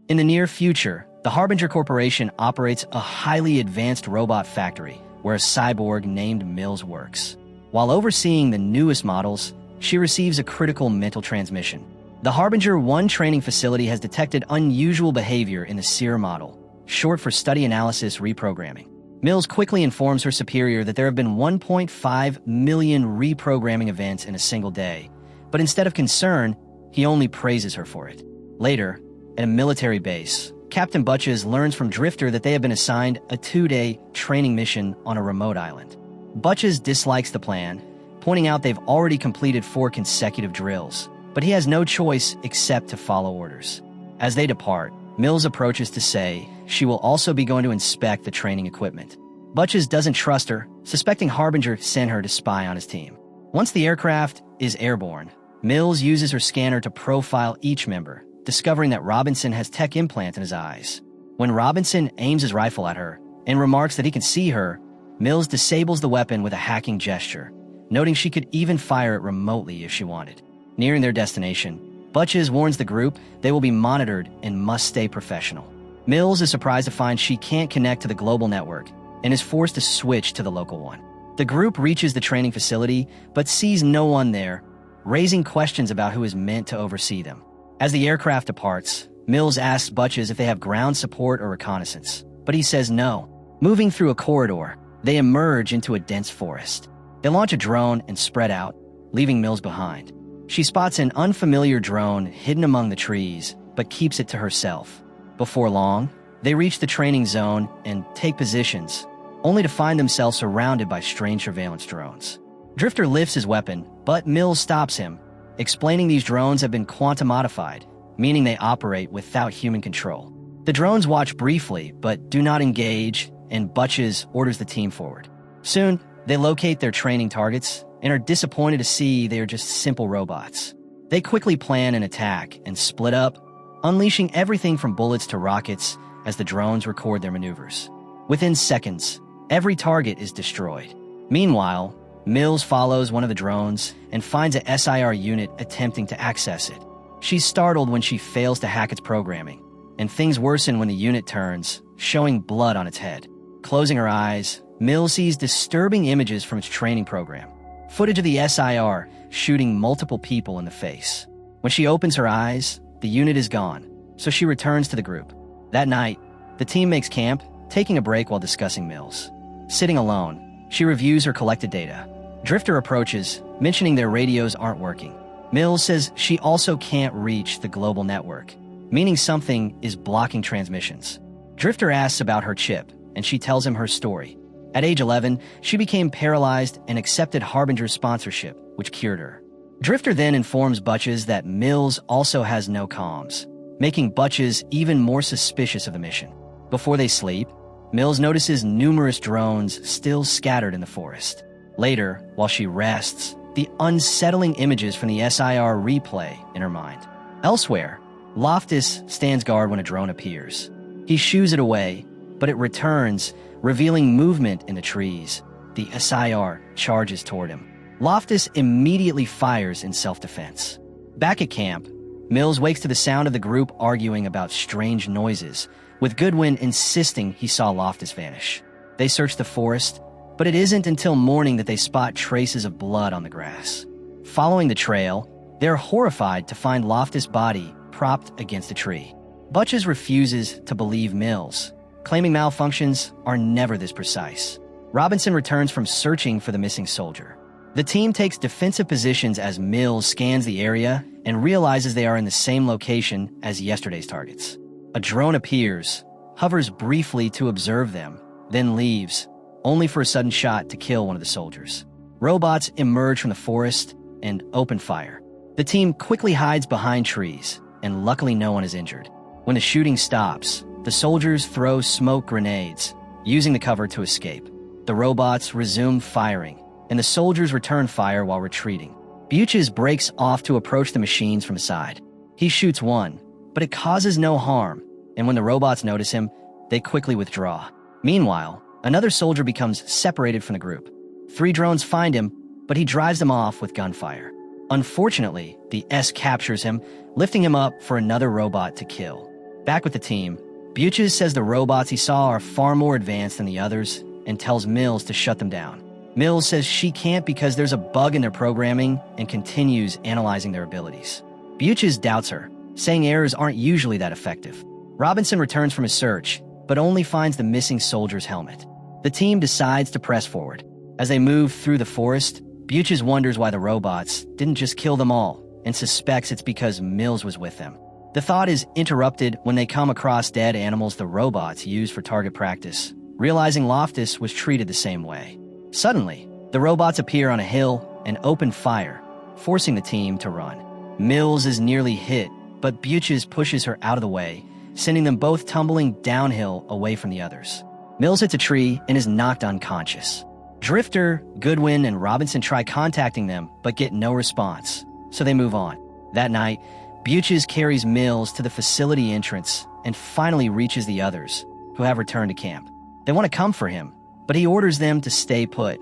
In the near future, the Harbinger Corporation operates a highly advanced robot factory where a cyborg named Mills works. While overseeing the newest models, she receives a critical mental transmission. The Harbinger 1 training facility has detected unusual behavior in the SEER model, short for Study Analysis Reprogramming. Mills quickly informs her superior that there have been 1.5 million reprogramming events in a single day, but instead of concern, he only praises her for it. Later, at a military base, Captain Butches learns from Drifter that they have been assigned a 2-day training mission on a remote island. Butches dislikes the plan, pointing out they've already completed 4 consecutive drills, but he has no choice except to follow orders. As they depart, Mills approaches to say she will also be going to inspect the training equipment. Butches doesn't trust her, suspecting Harbinger sent her to spy on his team. Once the aircraft is airborne, Mills uses her scanner to profile each member, discovering that Robinson has tech implant in his eyes. When Robinson aims his rifle at her and remarks that he can see her, Mills disables the weapon with a hacking gesture, noting she could even fire it remotely if she wanted. Nearing their destination, Butches warns the group they will be monitored and must stay professional. Mills is surprised to find she can't connect to the global network and is forced to switch to the local one. The group reaches the training facility but sees no one there, raising questions about who is meant to oversee them. As the aircraft departs, Mills asks Butches if they have ground support or reconnaissance, but he says no. Moving through a corridor, they emerge into a dense forest. They launch a drone and spread out, leaving Mills behind. She spots an unfamiliar drone hidden among the trees, but keeps it to herself. Before long, they reach the training zone and take positions, only to find themselves surrounded by strange surveillance drones. Drifter lifts his weapon, but Mills stops him, explaining these drones have been quantum-modified, meaning they operate without human control. The drones watch briefly, but do not engage, and Butches orders the team forward. Soon, they locate their training targets and are disappointed to see they are just simple robots. They quickly plan an attack and split up, unleashing everything from bullets to rockets as the drones record their maneuvers. Within seconds, every target is destroyed. Meanwhile, Mills follows one of the drones and finds a SIR unit attempting to access it. She's startled when she fails to hack its programming, and things worsen when the unit turns, showing blood on its head. Closing her eyes, Mills sees disturbing images from its training program. Footage of the SIR shooting multiple people in the face. When she opens her eyes, the unit is gone, so she returns to the group. That night, the team makes camp, taking a break while discussing Mills. Sitting alone, she reviews her collected data. Drifter approaches, mentioning their radios aren't working. Mills says she also can't reach the global network, meaning something is blocking transmissions. Drifter asks about her chip, and she tells him her story. At age 11, she became paralyzed and accepted Harbinger's sponsorship, which cured her. Drifter then informs Butches that Mills also has no comms, making Butches even more suspicious of the mission. Before they sleep, Mills notices numerous drones still scattered in the forest. Later, while she rests, the unsettling images from the SIR replay in her mind. Elsewhere, Loftus stands guard when a drone appears. He shoos it away, but it returns, revealing movement in the trees. The SIR charges toward him. Loftus immediately fires in self-defense. Back at camp, Mills wakes to the sound of the group arguing about strange noises, with Goodwin insisting he saw Loftus vanish. They search the forest, but it isn't until morning that they spot traces of blood on the grass. Following the trail, they're horrified to find Loftus' body propped against a tree. Butches refuses to believe Mills, claiming malfunctions are never this precise. Robinson returns from searching for the missing soldier. The team takes defensive positions as Mills scans the area and realizes they are in the same location as yesterday's targets. A drone appears, hovers briefly to observe them, then leaves, only for a sudden shot to kill one of the soldiers. Robots emerge from the forest and open fire. The team quickly hides behind trees, and luckily no one is injured. When the shooting stops, the soldiers throw smoke grenades, using the cover to escape. The robots resume firing, and the soldiers return fire while retreating. Butches breaks off to approach the machines from the side. He shoots one, but it causes no harm, and when the robots notice him, they quickly withdraw. Meanwhile, another soldier becomes separated from the group. 3 drones find him, but he drives them off with gunfire. Unfortunately, the S captures him, lifting him up for another robot to kill. Back with the team, Butches says the robots he saw are far more advanced than the others and tells Mills to shut them down. Mills says she can't because there's a bug in their programming and continues analyzing their abilities. Butches doubts her, saying errors aren't usually that effective. Robinson returns from his search, but only finds the missing soldier's helmet. The team decides to press forward. As they move through the forest, Butches wonders why the robots didn't just kill them all and suspects it's because Mills was with them. The thought is interrupted when they come across dead animals the robots use for target practice, realizing Loftus was treated the same way. Suddenly, the robots appear on a hill and open fire, forcing the team to run. Mills is nearly hit, but Butches pushes her out of the way, sending them both tumbling downhill away from the others. Mills hits a tree and is knocked unconscious. Drifter, Goodwin, and Robinson try contacting them but get no response, so they move on. That night, Butches carries Mills to the facility entrance and finally reaches the others, who have returned to camp. They want to come for him, but he orders them to stay put,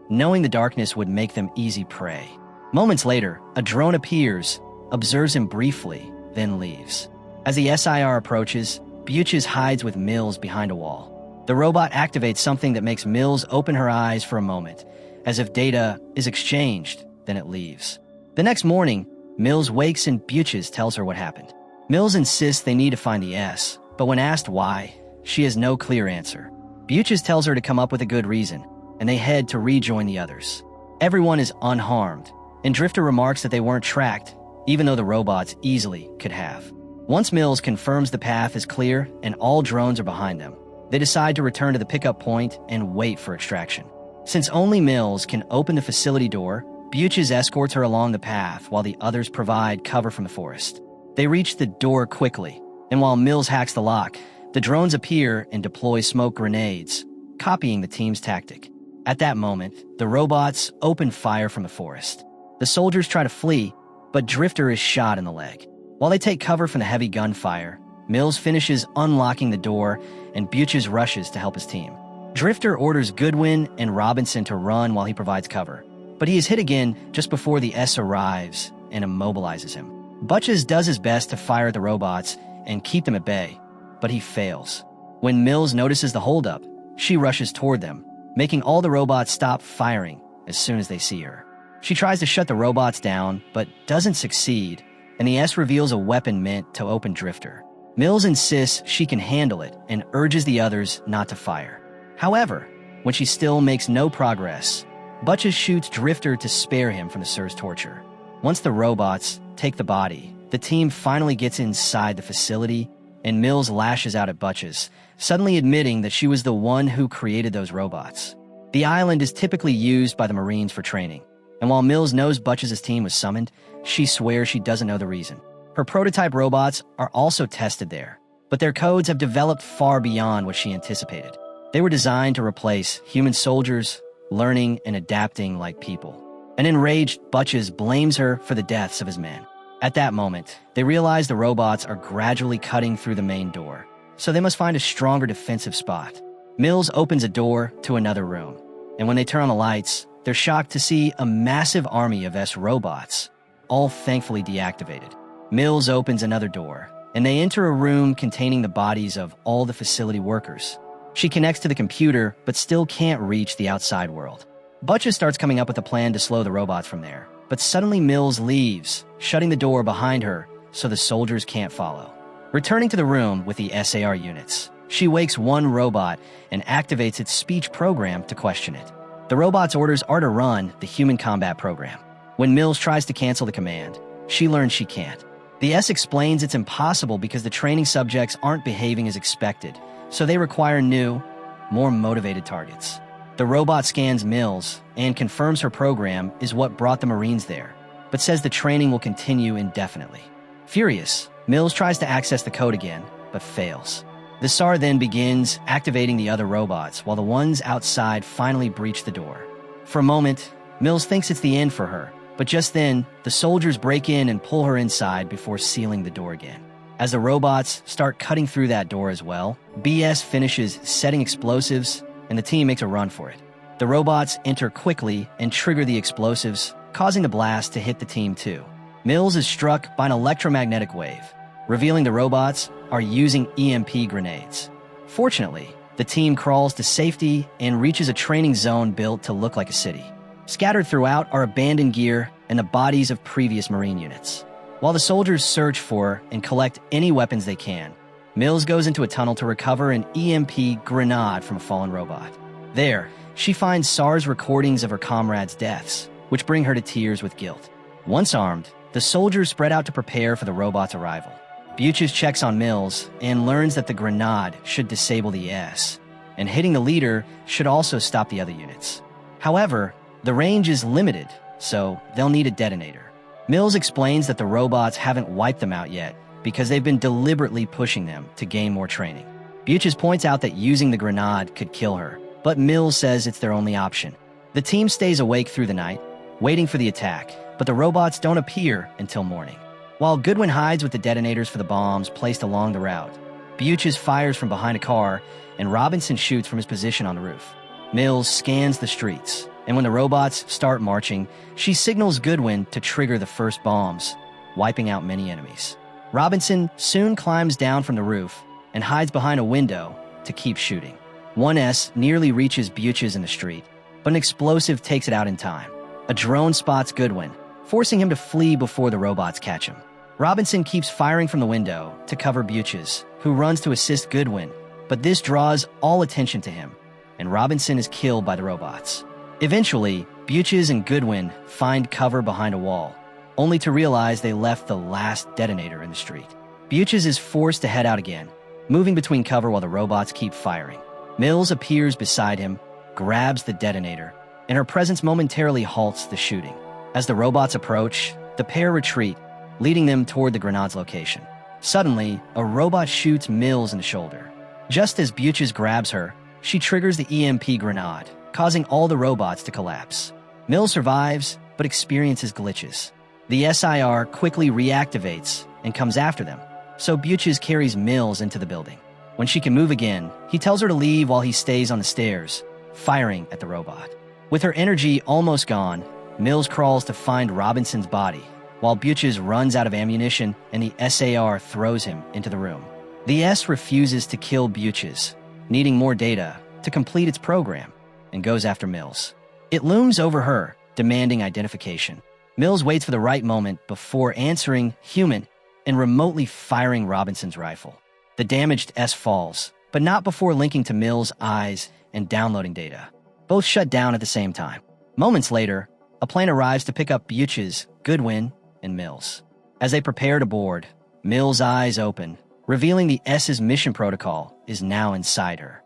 knowing the darkness would make them easy prey. Moments later, a drone appears, observes him briefly, then leaves. As the SIR approaches, Butches hides with Mills behind a wall. The robot activates something that makes Mills open her eyes for a moment, as if data is exchanged, then it leaves. The next morning, Mills wakes and Butches tells her what happened. Mills insists they need to find the S, but when asked why, she has no clear answer. Butches tells her to come up with a good reason, and they head to rejoin the others. Everyone is unharmed, and Drifter remarks that they weren't tracked, even though the robots easily could have. Once Mills confirms the path is clear and all drones are behind them, they decide to return to the pickup point and wait for extraction. Since only Mills can open the facility door, Butches escorts her along the path while the others provide cover from the forest. They reach the door quickly, and while Mills hacks the lock, the drones appear and deploy smoke grenades, copying the team's tactic. At that moment, the robots open fire from the forest. The soldiers try to flee, but Drifter is shot in the leg. While they take cover from the heavy gunfire, Mills finishes unlocking the door and Butches rushes to help his team. Drifter orders Goodwin and Robinson to run while he provides cover, but he is hit again just before the S arrives and immobilizes him. Butches does his best to fire at the robots and keep them at bay, but he fails. When Mills notices the holdup, she rushes toward them, making all the robots stop firing as soon as they see her. She tries to shut the robots down, but doesn't succeed, and the S reveals a weapon meant to open Drifter. Mills insists she can handle it and urges the others not to fire. However, when she still makes no progress, Butches shoots Drifter to spare him from the Sir's torture. Once the robots take the body, the team finally gets inside the facility, and Mills lashes out at Butches, suddenly admitting that she was the one who created those robots. The island is typically used by the Marines for training, and while Mills knows Butches' team was summoned, she swears she doesn't know the reason. Her prototype robots are also tested there, but their codes have developed far beyond what she anticipated. They were designed to replace human soldiers, learning and adapting like people. An enraged Butches blames her for the deaths of his men. At that moment, they realize the robots are gradually cutting through the main door, so they must find a stronger defensive spot. Mills opens a door to another room, and when they turn on the lights, they're shocked to see a massive army of S robots, all thankfully deactivated. Mills opens another door, and they enter a room containing the bodies of all the facility workers. She connects to the computer, but still can't reach the outside world. Butches starts coming up with a plan to slow the robots from there, but suddenly Mills leaves, shutting the door behind her so the soldiers can't follow. Returning to the room with the SAR units, she wakes one robot and activates its speech program to question it. The robot's orders are to run the human combat program. When Mills tries to cancel the command, she learns she can't. The S explains it's impossible because the training subjects aren't behaving as expected, so they require new, more motivated targets. The robot scans Mills and confirms her program is what brought the Marines there, but says the training will continue indefinitely. Furious, Mills tries to access the code again, but fails. The SAR then begins activating the other robots while the ones outside finally breach the door. For a moment, Mills thinks it's the end for her, but just then, the soldiers break in and pull her inside before sealing the door again. As the robots start cutting through that door as well, BS finishes setting explosives, and the team makes a run for it. The robots enter quickly and trigger the explosives, causing the blast to hit the team too. Mills is struck by an electromagnetic wave, revealing the robots are using EMP grenades. Fortunately, the team crawls to safety and reaches a training zone built to look like a city. Scattered throughout are abandoned gear and the bodies of previous Marine units. While the soldiers search for and collect any weapons they can, Mills goes into a tunnel to recover an EMP grenade from a fallen robot. There, she finds SAR's recordings of her comrades' deaths, which bring her to tears with guilt. Once armed, the soldiers spread out to prepare for the robot's arrival. Butches checks on Mills and learns that the grenade should disable the S, and hitting the leader should also stop the other units. However, the range is limited, so they'll need a detonator. Mills explains that the robots haven't wiped them out yet because they've been deliberately pushing them to gain more training. Butches points out that using the grenade could kill her, but Mills says it's their only option. The team stays awake through the night, waiting for the attack, but the robots don't appear until morning. While Goodwin hides with the detonators for the bombs placed along the route, Butches fires from behind a car, and Robinson shoots from his position on the roof. Mills scans the streets, and when the robots start marching, she signals Goodwin to trigger the first bombs, wiping out many enemies. Robinson soon climbs down from the roof and hides behind a window to keep shooting. 1S nearly reaches Butches in the street, but an explosive takes it out in time. A drone spots Goodwin, forcing him to flee before the robots catch him. Robinson keeps firing from the window to cover Butches, who runs to assist Goodwin, but this draws all attention to him, and Robinson is killed by the robots. Eventually, Butches and Goodwin find cover behind a wall, only to realize they left the last detonator in the street. Butches is forced to head out again, moving between cover while the robots keep firing. Mills appears beside him, grabs the detonator, and her presence momentarily halts the shooting. As the robots approach, the pair retreat, leading them toward the grenade's location. Suddenly, a robot shoots Mills in the shoulder. Just as Butches grabs her, she triggers the EMP grenade, causing all the robots to collapse. Mills survives, but experiences glitches. The SIR quickly reactivates and comes after them, so Butches carries Mills into the building. When she can move again, he tells her to leave while he stays on the stairs, firing at the robot. With her energy almost gone, Mills crawls to find Robinson's body, while Butches runs out of ammunition and the SAR throws him into the room. The S refuses to kill Butches, needing more data to complete its program, and goes after Mills. It looms over her, demanding identification. Mills waits for the right moment before answering human and remotely firing Robinson's rifle. The damaged S falls, but not before linking to Mills' eyes and downloading data. Both shut down at the same time. Moments later, a plane arrives to pick up Butches, Goodwin, and Mills. As they prepare to board, Mills' eyes open, revealing the S's mission protocol is now inside her.